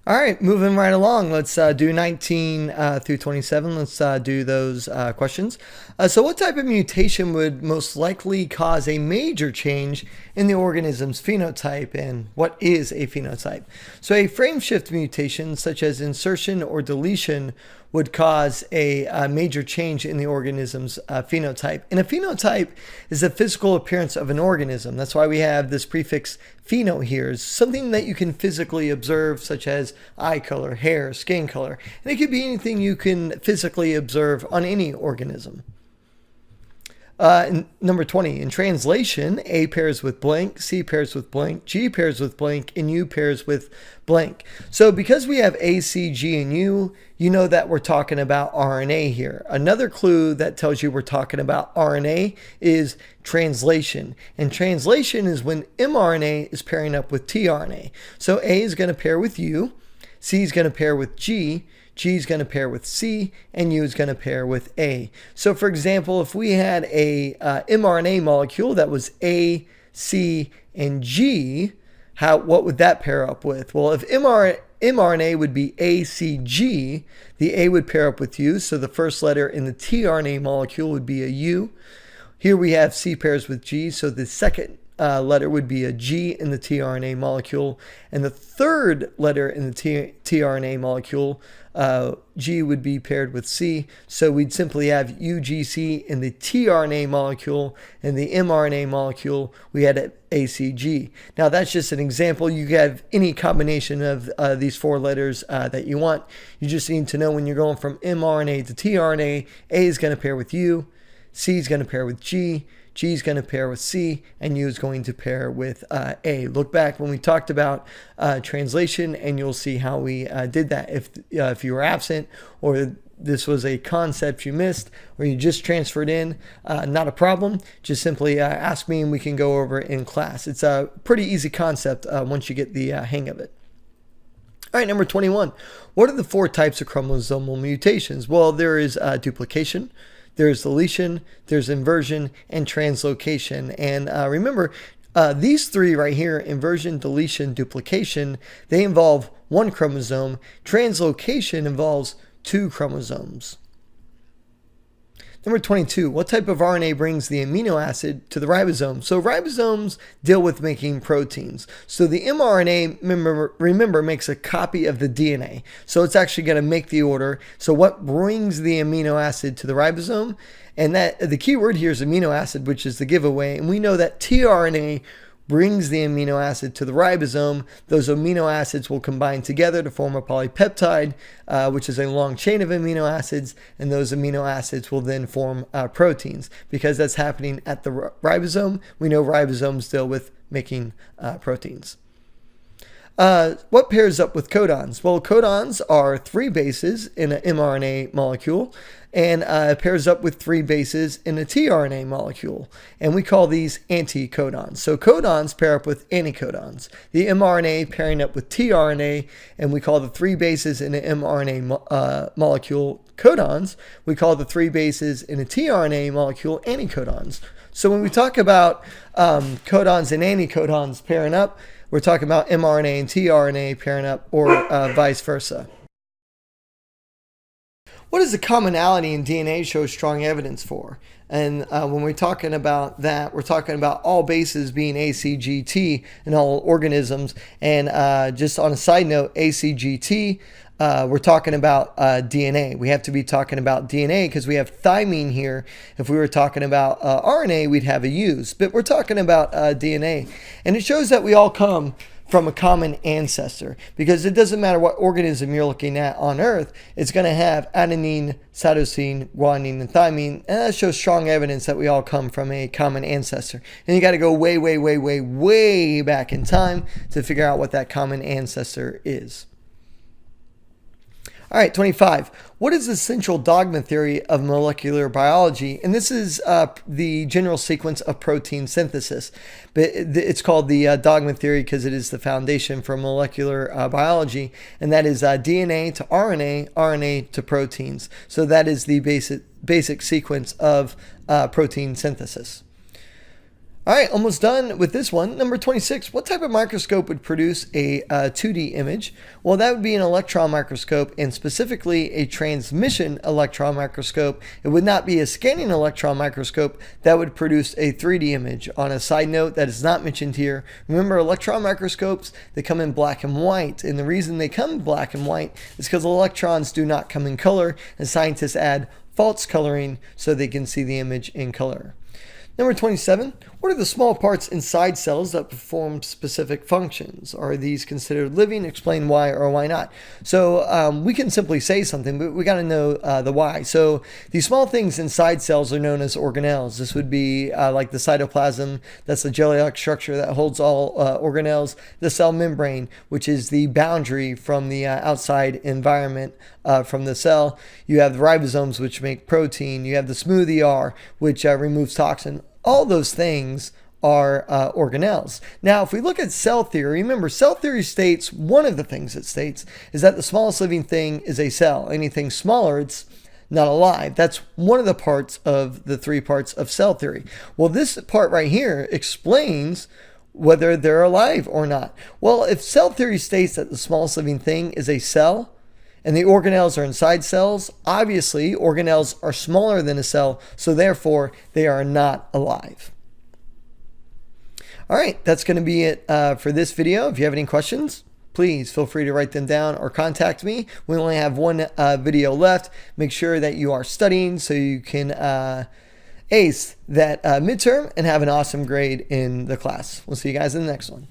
All right, moving right along. Let's do 19 through 27. Let's do those questions. So what type of mutation would most likely cause a major change in the organism's phenotype, and what is a phenotype? So a frame shift mutation, such as insertion or deletion, would cause a major change in the organism's phenotype. And a phenotype is the physical appearance of an organism. That's why we have this prefix pheno here. It's something that you can physically observe, such as eye color, hair, skin color. And it could be anything you can physically observe on any organism. Number 20, in translation, A pairs with blank, C pairs with blank, G pairs with blank, and U pairs with blank. So because we have A, C, G, and U, you know that we're talking about RNA here. Another clue that tells you we're talking about RNA is translation. And translation is when mRNA is pairing up with tRNA. So A is going to pair with U, C is going to pair with G, G is going to pair with C, and U is going to pair with A. So for example, if we had a mRNA molecule that was A, C, and G, what would that pair up with? Well, if mRNA would be ACG, the A would pair up with U, so the first letter in the tRNA molecule would be a U. Here we have C pairs with G, so the second letter would be a G in the tRNA molecule, and the third letter in the tRNA molecule, G, would be paired with C. So we'd simply have UGC in the tRNA molecule, and the mRNA molecule we had ACG. Now that's just an example. You can have any combination of these four letters that you want. You just need to know when you're going from mRNA to tRNA, A is going to pair with U, C is going to pair with G, G is going to pair with C, and U is going to pair with A. Look back when we talked about translation, and you'll see how we did that. If you were absent, or this was a concept you missed, or you just transferred in, not a problem. Just simply ask me, and we can go over it in class. It's a pretty easy concept once you get the hang of it. All right, number 21. What are the four types of chromosomal mutations? Well, there is duplication, there's deletion, there's inversion, and translocation. And remember, these three right here, inversion, deletion, duplication, they involve one chromosome. Translocation involves two chromosomes. Number 22, what type of RNA brings the amino acid to the ribosome? So ribosomes deal with making proteins. So the mRNA, remember, makes a copy of the DNA. So it's actually going to make the order. So what brings the amino acid to the ribosome? And that the key word here is amino acid, which is the giveaway. And we know that tRNA brings the amino acid to the ribosome. Those amino acids will combine together to form a polypeptide, which is a long chain of amino acids, and those amino acids will then form proteins. Because that's happening at the ribosome, we know ribosomes deal with making proteins. What pairs up with codons? Well, codons are three bases in an mRNA molecule, and pairs up with three bases in a tRNA molecule, and we call these anticodons. So codons pair up with anticodons. The mRNA pairing up with tRNA, and we call the three bases in an mRNA molecule codons. We call the three bases in a tRNA molecule anticodons. So when we talk about codons and anticodons pairing up, we're talking about mRNA and tRNA pairing up, or vice versa. What is the commonality in DNA shows strong evidence for? And when we're talking about that, we're talking about all bases being ACGT in all organisms. And just on a side note, ACGT, we're talking about DNA. We have to be talking about DNA because we have thymine here. If we were talking about RNA, we'd have a use. But we're talking about DNA. And it shows that we all come from a common ancestor, because it doesn't matter what organism you're looking at on Earth, it's going to have adenine, cytosine, guanine, and thymine, and that shows strong evidence that we all come from a common ancestor. And you got to go way, way, way, way, way back in time to figure out what that common ancestor is. All right, 25. What is the central dogma theory of molecular biology? And this is the general sequence of protein synthesis. But it's called the dogma theory because it is the foundation for molecular biology. And that is DNA to RNA, RNA to proteins. So that is the basic sequence of protein synthesis. All right, almost done with this one. Number 26, what type of microscope would produce a 2D image? Well, that would be an electron microscope, and specifically a transmission electron microscope. It would not be a scanning electron microscope that would produce a 3D image. On a side note that is not mentioned here, remember electron microscopes, they come in black and white, and the reason they come in black and white is because electrons do not come in color, and scientists add false coloring so they can see the image in color. Number 27, what are the small parts inside cells that perform specific functions? Are these considered living? Explain why or why not. So we can simply say something, but we got to know the why. So these small things inside cells are known as organelles. This would be like the cytoplasm, that's the jelly-like structure that holds all organelles. The cell membrane, which is the boundary from the outside environment from the cell. You have the ribosomes, which make protein. You have the smooth ER, which removes toxin. All those things are organelles. Now, if we look at cell theory, remember, cell theory states, one of the things it states is that the smallest living thing is a cell. Anything smaller, it's not alive. That's one of the parts of the 3 parts of cell theory. Well, this part right here explains whether they're alive or not. Well, if cell theory states that the smallest living thing is a cell, and the organelles are inside cells, obviously organelles are smaller than a cell, so therefore they are not alive. All right, that's going to be it for this video. If you have any questions, please feel free to write them down or contact me. We only have one video left. Make sure that you are studying so you can ace that midterm and have an awesome grade in the class. We'll see you guys in the next one.